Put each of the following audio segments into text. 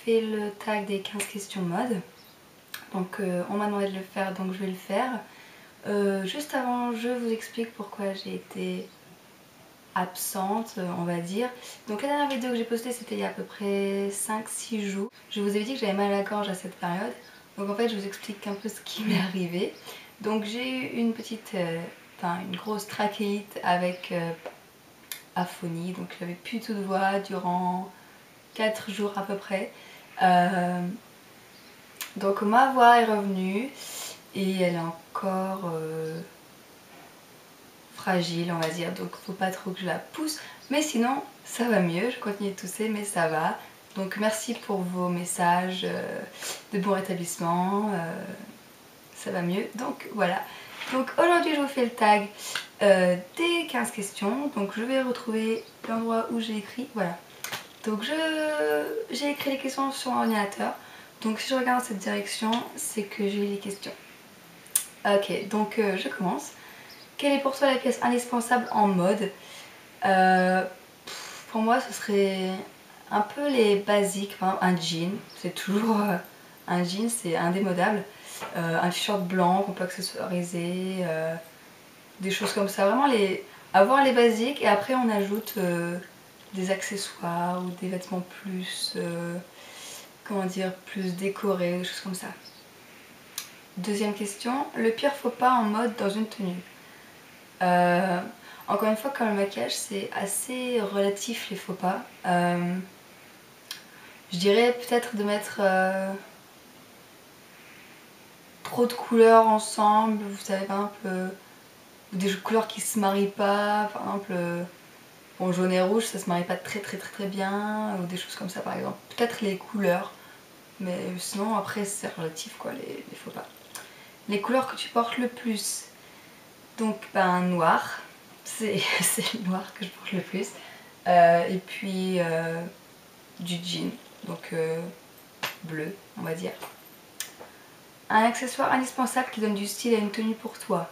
fait le tag des 15 questions mode. Donc on m'a demandé de le faire, donc je vais le faire. Juste avant, je vous explique pourquoi j'ai été absente, on va dire. Donc la dernière vidéo que j'ai postée, c'était il y a à peu près 5-6 jours. Je vous avais dit que j'avais mal à la gorge à cette période. Donc en fait, je vous explique un peu ce qui m'est arrivé. Donc j'ai eu une petite, une grosse trachéite avec aphonie. Donc j'avais plus tout de voix durant 4 jours à peu près. Donc ma voix est revenue et elle est encore fragile, on va dire, donc faut pas trop que je la pousse, mais sinon ça va mieux, je continue de tousser mais ça va. Donc merci pour vos messages de bon rétablissement, ça va mieux, donc voilà. Donc aujourd'hui je vous fais le tag des 15 questions, donc je vais retrouver l'endroit où j'ai écrit, voilà. Donc j'ai écrit les questions sur mon ordinateur, donc si je regarde dans cette direction, c'est que j'ai les questions. Ok, donc je commence. Quelle est pour toi la pièce indispensable en mode? Pour moi, ce serait un peu les basiques. Par exemple, un jean, c'est toujours un jean, c'est indémodable. Un t-shirt blanc qu'on peut accessoiriser, des choses comme ça. Vraiment avoir les basiques et après on ajoute des accessoires ou des vêtements plus, comment dire, plus décorés, des choses comme ça. Deuxième question, le pire faux pas en mode dans une tenue? Encore une fois, comme le maquillage, c'est assez relatif les faux pas. Je dirais peut-être de mettre trop de couleurs ensemble, vous savez, par exemple, des couleurs qui se marient pas, par exemple, bon, jaune et rouge, ça se marie pas très bien, ou des choses comme ça par exemple. Peut-être les couleurs, mais sinon après c'est relatif quoi, les faux pas. Les couleurs que tu portes le plus? Donc noir, c'est le noir que je porte le plus. Et puis du jean, donc bleu on va dire. Un accessoire indispensable qui donne du style à une tenue pour toi?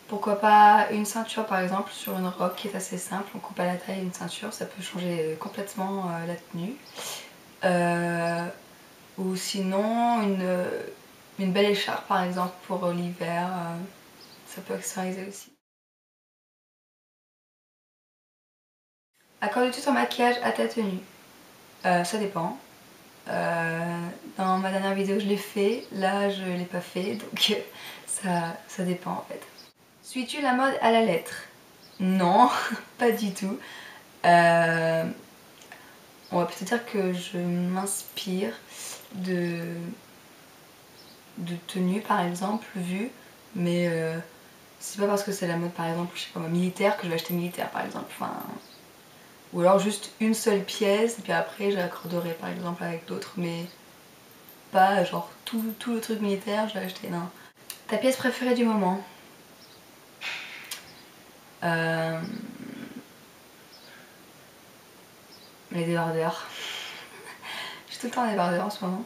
Pourquoi pas une ceinture par exemple sur une robe qui est assez simple, on coupe à la taille une ceinture, ça peut changer complètement la tenue. Ou sinon une belle écharpe par exemple pour l'hiver, ça peut accessoriser aussi. Accordes-tu ton maquillage à ta tenue? Ça dépend. Dans ma dernière vidéo je l'ai fait, là je l'ai pas fait, donc ça dépend en fait. Suis-tu la mode à la lettre? Non, pas du tout. On va peut-être dire que je m'inspire de tenues par exemple vues, mais c'est pas parce que c'est la mode par exemple, je sais pas moi, militaire que je vais acheter militaire par exemple. Enfin, ou alors juste une seule pièce et puis après je l'accorderai par exemple avec d'autres, mais pas genre tout le truc militaire je vais acheter, non. Ta pièce préférée du moment? Les débardeurs. J'ai tout le temps des débardeurs en ce moment.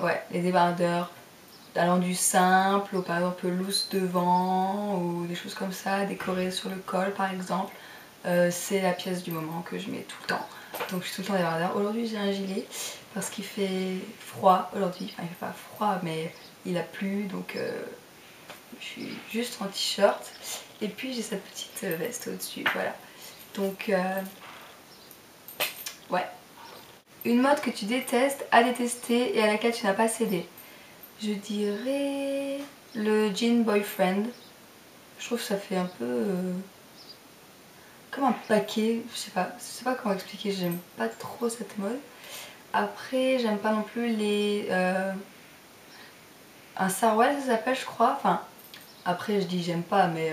Ouais, les débardeurs allant du simple au par exemple loose devant ou des choses comme ça, décorées sur le col par exemple. C'est la pièce du moment que je mets tout le temps. Donc je suis tout le temps débardeur. Aujourd'hui j'ai un gilet parce qu'il fait froid aujourd'hui. Enfin il fait pas froid mais il a plu donc je suis juste en t-shirt. Et puis j'ai cette petite veste au-dessus, voilà. Donc ouais. Une mode que tu détestes, à détester et à laquelle tu n'as pas cédé? Je dirais le jean boyfriend. Je trouve que ça fait un peu comme un paquet, je sais pas comment expliquer, j'aime pas trop cette mode. Après j'aime pas non plus les... un sarouel ça s'appelle je crois, enfin après je dis j'aime pas mais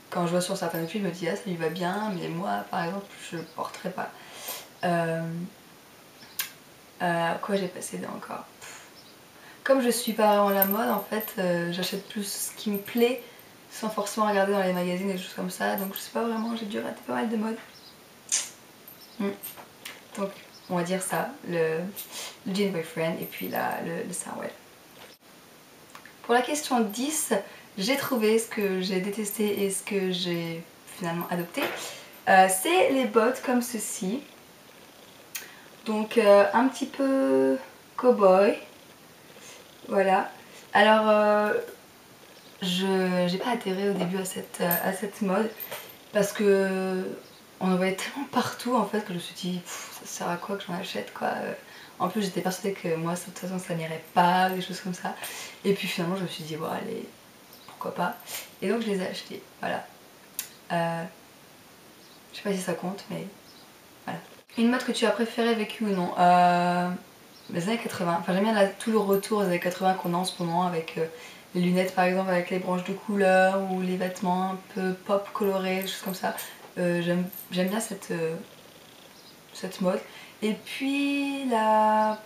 quand je vois sur certaines filles je me dis ah ça lui va bien mais moi par exemple je le porterai pas. Quoi j'ai pas cédé encore? Comme je suis pas vraiment la mode en fait, j'achète plus ce qui me plaît sans forcément regarder dans les magazines et des choses comme ça, donc je sais pas vraiment, j'ai dû rater pas mal de modes. Donc on va dire ça, le jean boyfriend et puis là le sarouel. Pour la question 10, j'ai trouvé, ce que j'ai détesté et ce que j'ai finalement adopté. C'est les bottes comme ceci. Donc un petit peu cow-boy. Voilà. Alors j'ai pas adhéré au début à cette mode parce que on en voyait tellement partout en fait que je me suis dit ça sert à quoi que j'en achète quoi. En plus j'étais persuadée que moi de toute façon ça n'irait pas, des choses comme ça. Et puis finalement je me suis dit bon allez, pourquoi pas. Et donc je les ai achetés, voilà. Je sais pas si ça compte mais voilà. Une mode que tu as préférée, vécue ou non? Les années 80, enfin j'aime bien tout le retour aux années 80 qu'on a en ce moment avec les lunettes par exemple avec les branches de couleur ou les vêtements un peu pop colorés, des choses comme ça. J'aime bien cette mode. Et puis la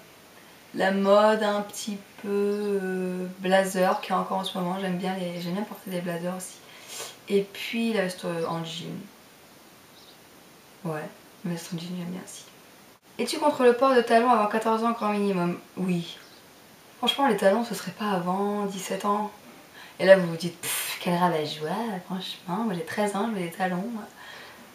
mode un petit peu blazer qu'il y a encore en ce moment, j'aime bien porter des blazers aussi. Et puis la veste en jean. Ouais, la veste en jean j'aime bien aussi. Es-tu contre le port de talons avant 14 ans grand minimum? Oui. Franchement les talons ce serait pas avant 17 ans. Et là vous vous dites quel rabat-joie, franchement moi j'ai 13 ans, je veux des talons.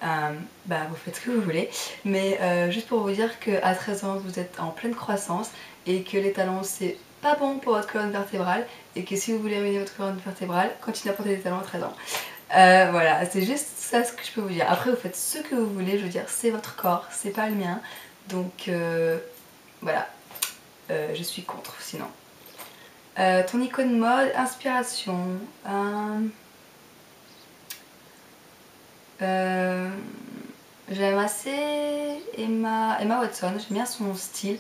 Bah vous faites ce que vous voulez. Mais juste pour vous dire qu'à 13 ans vous êtes en pleine croissance et que les talons c'est pas bon pour votre colonne vertébrale et que si vous voulez ruiner votre colonne vertébrale, continuez à porter des talons à 13 ans. Voilà, c'est juste ça ce que je peux vous dire. Après vous faites ce que vous voulez, je veux dire c'est votre corps, c'est pas le mien. Donc voilà, je suis contre sinon. Ton icône mode, inspiration. J'aime assez Emma Watson, j'aime bien son style.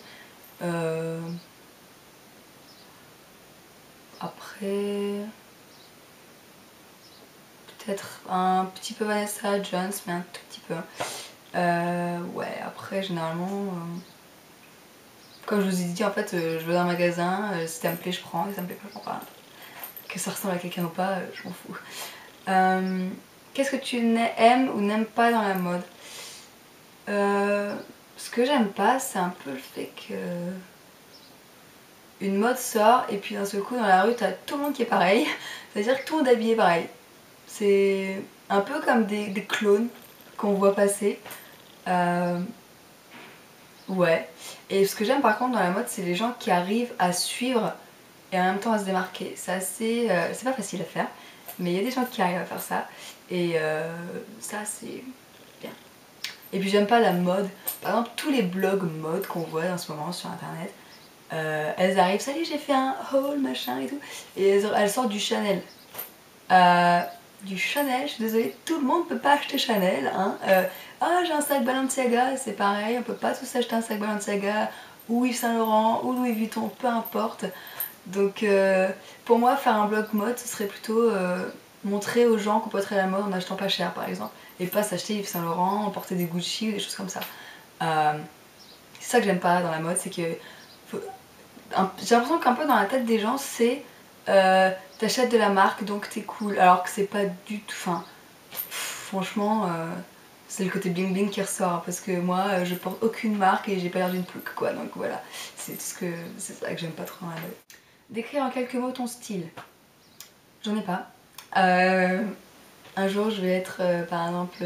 Après, peut-être un petit peu Vanessa Jones, mais un tout petit peu. Ouais, après généralement, comme je vous ai dit en fait, je vais dans un magasin, si ça me plaît je prends, et ça me plaît pas je prends pas. Que ça ressemble à quelqu'un ou pas, je m'en fous. Qu'est-ce que tu aimes ou n'aimes pas dans la mode? Ce que j'aime pas, c'est un peu le fait que une mode sort et puis d'un seul coup dans la rue t'as tout le monde qui est pareil. C'est-à-dire que tout le monde est habillé pareil. C'est un peu comme des clones qu'on voit passer. Ouais. Et ce que j'aime par contre dans la mode, c'est les gens qui arrivent à suivre et en même temps à se démarquer. C'est assez... c'est pas facile à faire, mais il y a des gens qui arrivent à faire ça. Et ça c'est bien. Et puis j'aime pas la mode. Par exemple, tous les blogs mode qu'on voit en ce moment sur internet, elles arrivent, salut j'ai fait un haul machin et tout, et elles sortent du Chanel. Du Chanel, je suis désolée, tout le monde peut pas acheter Chanel. Hein. Ah j'ai un sac Balenciaga, c'est pareil, on peut pas tous acheter un sac Balenciaga, ou Yves Saint Laurent, ou Louis Vuitton, peu importe. Donc pour moi faire un blog mode ce serait plutôt montrer aux gens qu'on peut être à la mode en achetant pas cher par exemple. Et pas s'acheter Yves Saint Laurent, porter des Gucci ou des choses comme ça. C'est ça que j'aime pas dans la mode, c'est que j'ai l'impression qu'un peu dans la tête des gens c'est t'achètes de la marque donc t'es cool, alors que c'est pas du tout, enfin franchement c'est le côté bling bling qui ressort parce que moi je porte aucune marque et j'ai pas l'air d'une plouc quoi, donc voilà, c'est ça que j'aime pas trop dans la mode. Décrire en quelques mots ton style. J'en ai pas. Un jour je vais être par exemple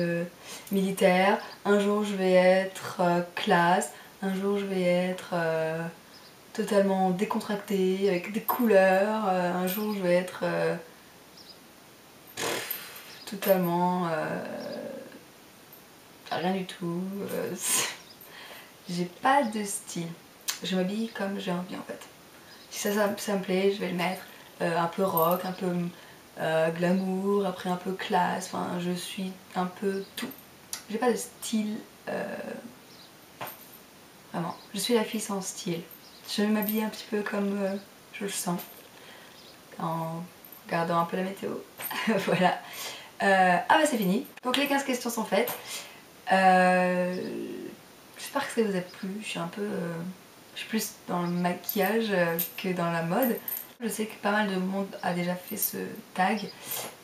militaire, un jour je vais être classe, un jour je vais être totalement décontractée avec des couleurs, un jour je vais être totalement rien du tout. J'ai pas de style. Je m'habille comme j'ai envie en fait. Si ça me plaît, je vais le mettre. Un peu rock, un peu glamour, après un peu classe, enfin je suis un peu tout. J'ai pas de style, vraiment. Je suis la fille sans style. Je vais m'habiller un petit peu comme je le sens, en regardant un peu la météo. Voilà. Ah bah c'est fini. Donc les 15 questions sont faites. J'espère que ça vous a plu. Je suis un peu... je suis plus dans le maquillage que dans la mode. Je sais que pas mal de monde a déjà fait ce tag,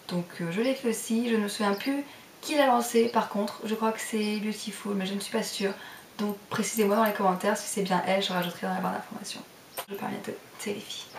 donc je l'ai fait aussi. Je ne me souviens plus qui l'a lancé par contre, je crois que c'est Beautiful, mais je ne suis pas sûre. Donc précisez-moi dans les commentaires si c'est bien elle, je rajouterai dans la barre d'informations. Je vous parle bientôt, c'est les filles.